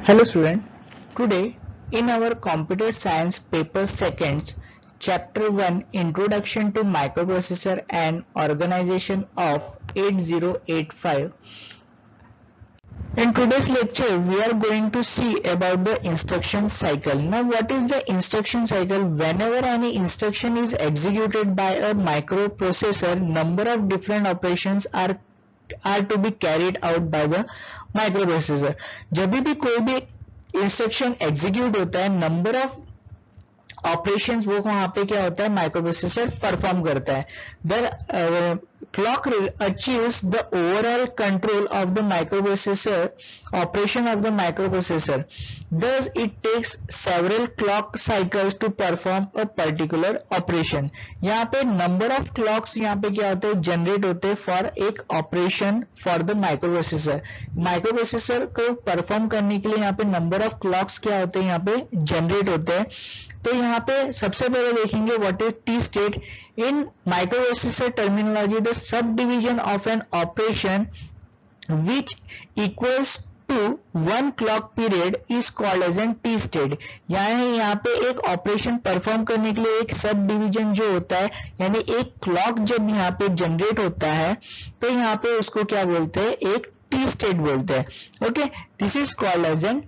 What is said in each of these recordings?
Hello student, today in our computer science paper seconds chapter 1 introduction to microprocessor and organization of 8085. In today's lecture we are going to see about the instruction cycle. Now what is the instruction cycle? Whenever any instruction is executed by a microprocessor, number of different operations are to be carried out by the microprocessor. जब भी कोई भी instruction execute होता है, number of operations वो वहां पे क्या होता है, माइक्रोप्रोसेसर परफॉर्म करता है. The clock achieves the overall control of the microprocessor operation of the microprocessor. Thus it takes several clock cycles to perform a particular operation. यहाँ पे number of clocks यहाँ पे क्या होते हैं, जनरेट होते हैं फॉर एक operation for the microprocessor. Microprocessor को परफॉर्म करने के लिए यहाँ पे नंबर ऑफ क्लॉक्स क्या होते हैं, यहाँ पे जनरेट होते हैं. तो यहाँ पे सबसे पहले देखेंगे what is T state. In microprocessor terminology the subdivision of an operation which equals to one clock period is called as an T state. यानी यहाँ पे एक ऑपरेशन परफॉर्म करने के लिए एक सब डिवीजन जो होता है, यानी एक क्लॉक जब यहाँ पे जनरेट होता है तो यहाँ पे उसको क्या बोलते हैं, एक टी स्टेट बोलते हैं. Okay, this is called as an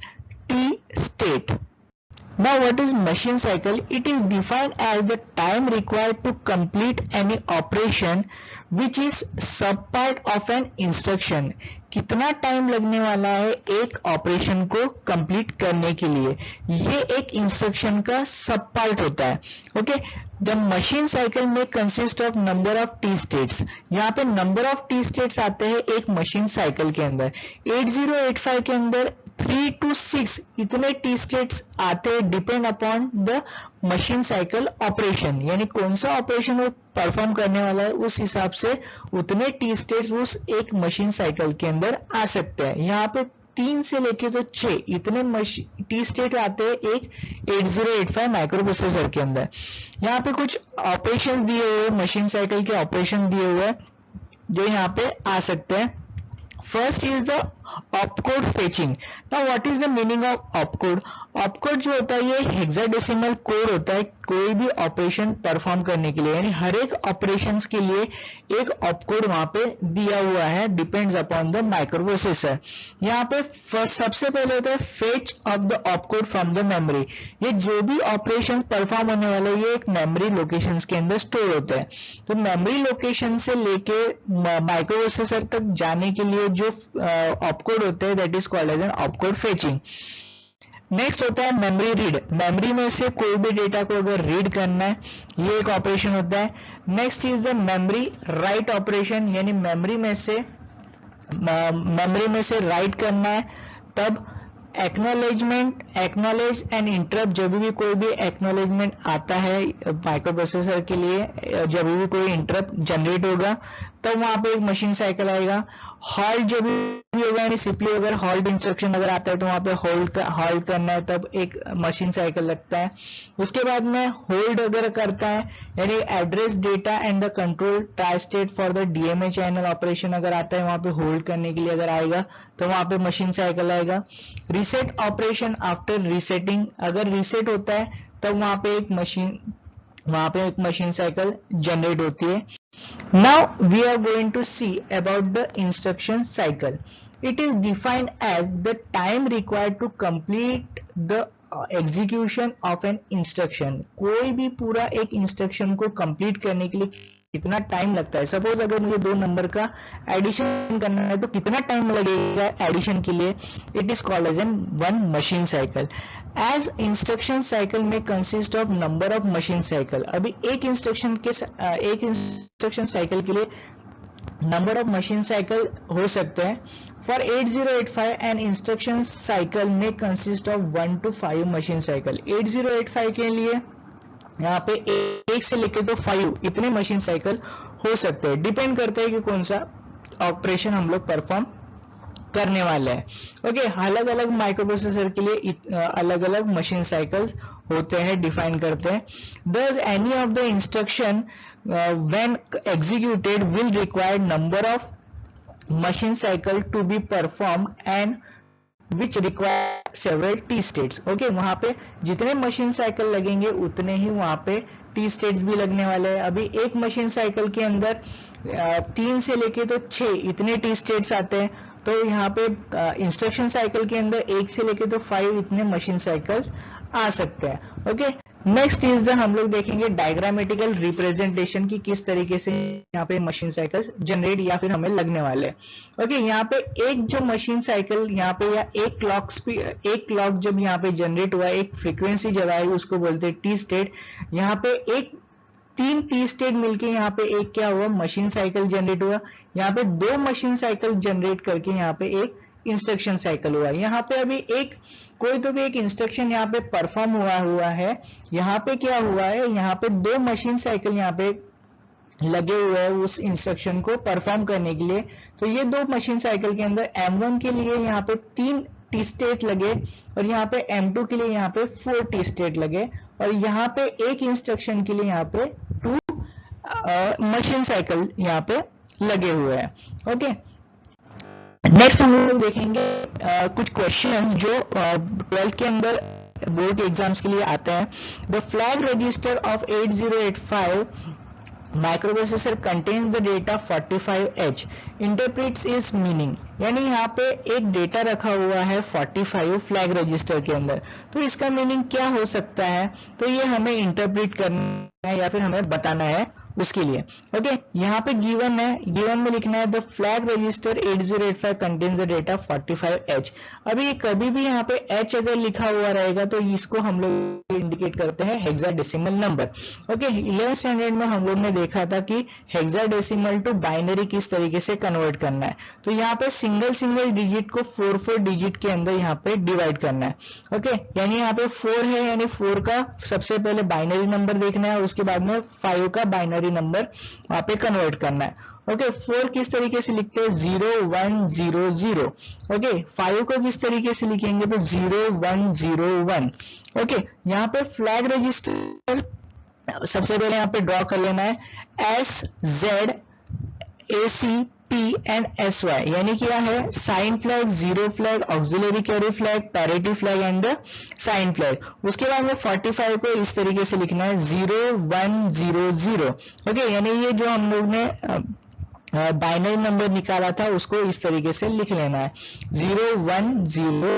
T state. Now what is machine cycle? It is defined as the time required to complete any operation which is subpart of an instruction. कितना time लगने वाला है एक operation को complete करने के लिए, ये एक इंस्ट्रक्शन का सब पार्ट होता है. ओके, द मशीन साइकिल में consist of number of T states. यहाँ पे नंबर ऑफ टी स्टेट्स आते हैं एक मशीन साइकिल के अंदर. 8085 के अंदर 3 to 6 इतने टी स्टेट्स आते हैं, depend upon the machine cycle operation. यानी कौन सा ऑपरेशन वो परफॉर्म करने वाला है उस हिसाब से उतने टी स्टेट्स उस एक मशीन साइकिल के अंदर आ सकते हैं. यहाँ पे 3 से लेके तो 6 इतने टी स्टेट आते हैं एक 8085 माइक्रोप्रोसेसर के अंदर. यहाँ पे कुछ ऑपरेशन दिए हुए, मशीन साइकिल के ऑपरेशन दिए हुए जो यहाँ पे आ सकते हैं. First is the opcode fetching. Now what is the meaning of opcode? Opcode जो होता है ये हेक्साडेसिमल कोड होता है कोई भी ऑपरेशन परफॉर्म करने के लिए. यानी हर एक ऑपरेशंस के लिए एक ऑपकोड वहां पे दिया हुआ है, डिपेंड्स अपॉन द माइक्रोप्रोसेसर. यहाँ पे फर्स्ट सबसे पहले होता है fetch of the opcode from the memory. ये जो भी ऑपरेशन परफॉर्म होने वाले ये एक मेमोरी लोकेशंस के अंदर स्टोर होते हैं. तो मेमोरी लोकेशन से लेके माइक्रोप्रोसेसर तक जाने के लिए जो ऑपकोड होते हैं that is called as an opcode fetching. Next होता है मेमोरी रीड. मेमोरी में से कोई भी डेटा को अगर रीड करना है ये एक ऑपरेशन होता है. Next is the memory write operation. यानी मेमोरी में से राइट करना है. तब एक्नॉलेज एंड इंटरप्ट. जब भी कोई भी एक्नॉलेजमेंट आता है माइक्रोप्रोसेसर के लिए, जब भी कोई इंटरप्ट जनरेट होगा तब वहां पे एक मशीन साइकिल आएगा. हॉल्ट जब भी होगा, यानी सिंपली अगर हॉल्ट इंस्ट्रक्शन अगर आता है तो वहां पे हॉल्ट करना है तब एक मशीन साइकिल लगता है. उसके बाद में होल्ड अगर करता है यानी address data and the control tri state for the DMA channel operation अगर आता है वहां पे होल्ड करने के लिए अगर आएगा तो वहां पे मशीन साइकिल आएगा. Reset operation after resetting. अगर रीसेट होता है तब वहां पे एक मशीन साइकिल जनरेट होती है. Now we are going to see about the instruction cycle. It is defined as the time required to complete the execution of an instruction. कोई भी पूरा एक इंस्ट्रक्शन को कंप्लीट करने के लिए कितना टाइम लगता है. सपोज अगर मुझे 2 नंबर का एडिशन करना है तो कितना टाइम लगेगा एडिशन के लिए. It is called as an one machine cycle. As instruction cycle में consist of number of machine cycle. अभी एक इंस्ट्रक्शन साइकिल के लिए नंबर ऑफ मशीन साइकिल हो सकते हैं. फॉर 8085 एन इंस्ट्रक्शन साइकिल में consist of 1 to 5 machine cycle. 8085 के लिए यहाँ पे 1 से लेकर तो 5 इतने मशीन साइकिल हो सकते हैं. डिपेंड करता है कि कौन सा ऑपरेशन हम लोग परफॉर्म करने वाले हैं. ओके, अलग अलग माइक्रोप्रोसेसर के लिए अलग अलग मशीन साइकिल होते हैं, डिफाइन करते हैं. Thus any of the instruction when executed will require number of machine cycle to be performed and which require several T states. Okay, वहां पे जितने मशीन साइकिल लगेंगे उतने ही वहां पे टी स्टेट्स भी लगने वाले हैं। अभी एक मशीन साइकिल के अंदर 3 से लेके तो 6 इतने टी स्टेट्स आते हैं, तो यहाँ पे इंस्ट्रक्शन साइकिल के अंदर 1 से लेके तो 5 इतने मशीन साइकिल आ सकते हैं। ओके, नेक्स्ट इज द हम लोग देखेंगे डायग्रामेटिकल रिप्रेजेंटेशन की किस तरीके से यहाँ पे मशीन साइकिल जनरेट या फिर हमें लगने वाले हैं। ओके, यहाँ पे एक जो मशीन साइकिल यहाँ पे या एक क्लॉक जब यहाँ पे जनरेट हुआ, एक फ्रीक्वेंसी जब आई उसको बोलते हैं टी स्टेट। यहाँ पे एक 3 टी स्टेट मिलके यहाँ पे एक क्या हुआ, मशीन साइकिल जनरेट हुआ। यहाँ पे 2 मशीन साइकिल जनरेट करके यहाँ पे एक इंस्ट्रक्शन साइकिल हुआ। यहाँ पे अभी कोई तो भी एक इंस्ट्रक्शन यहाँ पे परफॉर्म हुआ है। यहाँ पे क्या हुआ है, यहाँ पे 2 मशीन साइकिल यहाँ पे लगे हुए हैं उस इंस्ट्रक्शन को परफॉर्म करने के लिए। तो ये 2 मशीन साइकिल के अंदर M1 के लिए यहाँ पे 3 टी स्टेट लगे और यहाँ पे M2 के लिए यहाँ पे 4 टी स्टेट लगे और यहाँ पे एक इंस्ट्रक्शन के लिए यहाँ पे 2 मशीन साइकिल यहाँ पे लगे हुए हैं। ओके, नेक्स्ट हम लोग देखेंगे कुछ क्वेश्चन जो 12th के अंदर बोर्ड एग्जाम्स के लिए आते हैं। The flag register of 8085 microprocessor contains the data 45H interprets is meaning. यानी यहाँ पे एक डेटा रखा हुआ है 45 फ्लैग रजिस्टर के अंदर, तो इसका मीनिंग क्या हो सकता है, तो ये हमें इंटरप्रेट करना है या फिर हमें बताना है उसके लिए। ओके, यहाँ पे गिवन में लिखना है the flag register 8085 contains the data 45H। अभी कभी भी यहाँ पे H अगर लिखा हुआ रहेगा तो इसको हम लोग इंडिकेट करते हैं hexadecimal number. Okay, 11th standard में हम लोग ने देखा था कि हेक्साडेसिमल टू बाइनरी किस तरीके से कन्वर्ट करना है। तो यहाँ पे सिंगल डिजिट को 4 डिजिट के अंदर यहाँ पे डिवाइड करना है। ओके, यानी यहाँ पे 4 है, यानी 4 का सबसे पहले बाइनरी नंबर देखना है, उसके बाद में 5 का बाइनरी नंबर वहां पे कन्वर्ट करना है। ओके, 4 किस तरीके से लिखते हैं 0 1 0 0। ओके, 5 को किस तरीके से लिखेंगे तो 0 1 0 1। ओके, यहाँ पे फ्लैग रजिस्टर सबसे पहले यहाँ पे ड्रॉ कर लेना है SZ AC P and SY, यानी क्या है sign flag, zero flag, auxiliary carry flag, parity flag and sign flag. उसके बाद में 45 को इस तरीके से लिखना है 0 1 0 0। ओके, यानी ये जो हम लोग ने बाइनरी नंबर निकाला था उसको इस तरीके से लिख लेना है 0 1 0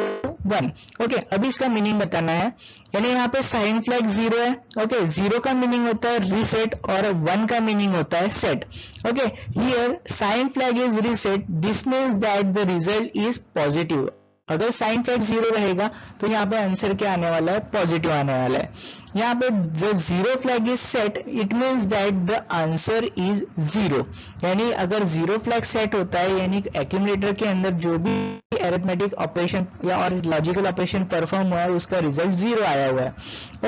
1। ओके, अभी इसका मीनिंग बताना है। यानी यहाँ पे साइन फ्लैग 0 है। ओके, 0 का मीनिंग होता है रीसेट और 1 का मीनिंग होता है set. Okay, here sine flag is reset, this means that the result is positive. अगर साइन फ्लैग 0 रहेगा तो यहाँ पे आंसर क्या आने वाला है, पॉजिटिव आने वाला है। यहाँ पे जो 0 flag is set, it means that the answer is 0। यानी अगर 0 फ्लैग सेट होता है यानी एक्यूमुलेटर के अंदर जो भी अरिथमेटिक ऑपरेशन या और लॉजिकल ऑपरेशन परफॉर्म हुआ है उसका रिजल्ट 0 आया हुआ है।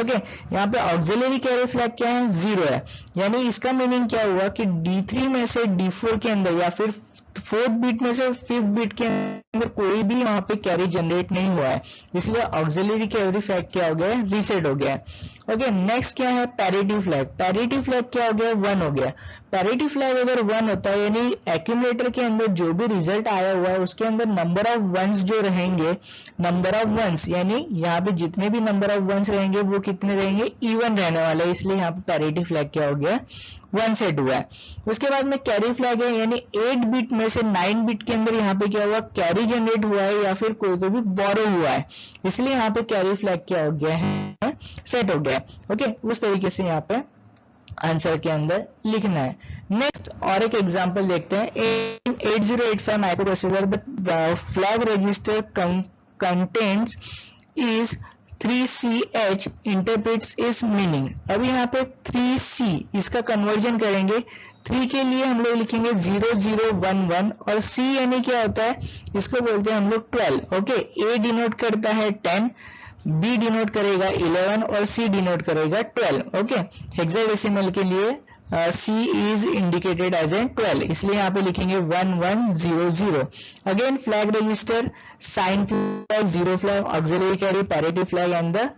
ओके, यहाँ पे ऑक्सिलरी कैरी फ्लैग क्या है 0 है। यानी इसका मीनिंग क्या हुआ कि D3 में से D4 के अंदर या फिर 4th बीट में से 5th बीट के अंदर कोई भी वहां पे कैरी जनरेट नहीं हुआ है, इसलिए ऑक्सिलरी कैरी फ्लैग क्या हो गया, रीसेट हो गया। ओके, नेक्स्ट क्या है पैरिटी फ्लैग। पैरिटी फ्लैग क्या हो गया, 1 हो गया। पैरिटी फ्लैग अगर 1 होता है यानी एक्यूमुलेटर के अंदर जो भी रिजल्ट आया हुआ है उसके अंदर नंबर ऑफ वंस जो रहेंगे, नंबर ऑफ वंस यानी यहाँ पे जितने भी नंबर ऑफ वंस रहेंगे वो कितने रहेंगे, इवन रहने वाले, इसलिए यहाँ पे पैरिटी फ्लैग क्या हो गया, 1 सेट हुआ है। उसके बाद में कैरी फ्लैग है, यानी 8 बिट में से 9 बिट के अंदर यहाँ पे क्या हुआ, कैरी जनरेट हुआ है या फिर कोई तो भी बोरो हुआ है, इसलिए यहाँ पे कैरी फ्लैग क्या हो गया है, सेट हो गया। ओके, उस तरीके से यहाँ पे आंसर के अंदर लिखना है। नेक्स्ट और एक एग्जांपल देखते हैं। इन 8085 microprocessor the flag register contents is 3CH interprets is meaning. अभी यहाँ पे 3C इसका कन्वर्जन करेंगे। 3 के लिए हम लोग लिखेंगे 0011 और C यानी क्या होता है, इसको बोलते हैं हम लोग 12। ओके, A डिनोट करता है 10, B डिनोट करेगा 11 और C डिनोट करेगा 12। ओके, हेक्साडेसिमल के लिए C is indicated as a 12, इसलिए यहाँ पे लिखेंगे 1100. Again flag register, sign flag, zero flag, auxiliary carry, parity flag and the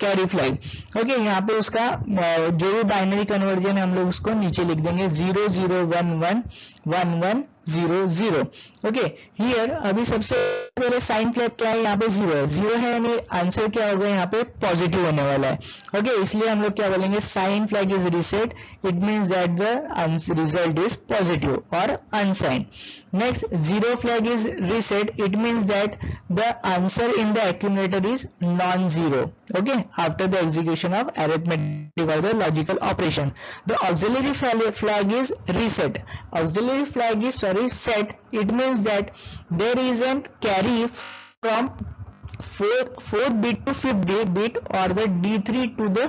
carry flag. Okay, यहाँ पे उसका जो भी बाइनरी कन्वर्जन है हम लोग उसको नीचे लिख देंगे 00111100. ओके, हियर अभी सबसे पहले साइन फ्लैग क्या है, यहाँ पे 0 है. 0 है यानी आंसर क्या होगा, यहाँ पे पॉजिटिव होने वाला है. ओके, इसलिए हम लोग क्या बोलेंगे, sign flag is reset, it means that the result is positive और unsigned. Next, zero flag is reset. It means that the answer in the accumulator is non-zero. Okay, after the execution of arithmetic or the logical operation, the auxiliary flag is reset. Auxiliary flag is set. It means that there is a carry from 4th bit to 5th bit or the D3 to the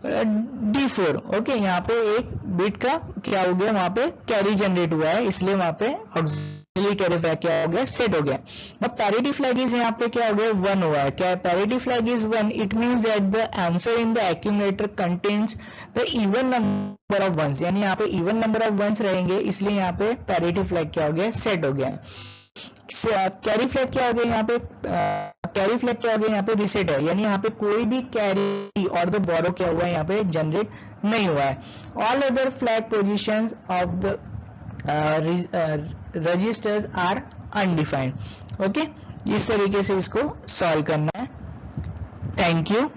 D4. Okay, यहाँ पे एक bit का क्या हो गया, वहां पे carry generate हुआ है, इसलिए वहां पे ऑक्सिलरी कैरी फ्लैग क्या हो गया, सेट हो गया. अब पैरिटी फ्लैग इज यहाँ पे क्या हो गया, 1 हुआ है. क्या parity flag is 1, it means that the answer in the accumulator contains the even number of ones, यानी यहाँ पे इवन नंबर ऑफ वंस रहेंगे, इसलिए यहाँ पे पैरिटी फ्लैग क्या हो गया, सेट हो गया. कैरी फ्लैग क्या हो गया, यहाँ पे कैरी फ्लैग क्या हो गया, यहाँ पे रिसेट है, यानी यहाँ पे कोई भी कैरी और द बोरो क्या हुआ है, यहाँ पे जनरेट नहीं हुआ है. All other flag positions of the registers are undefined. Okay, इस तरीके से इसको सॉल्व करना है. Thank you.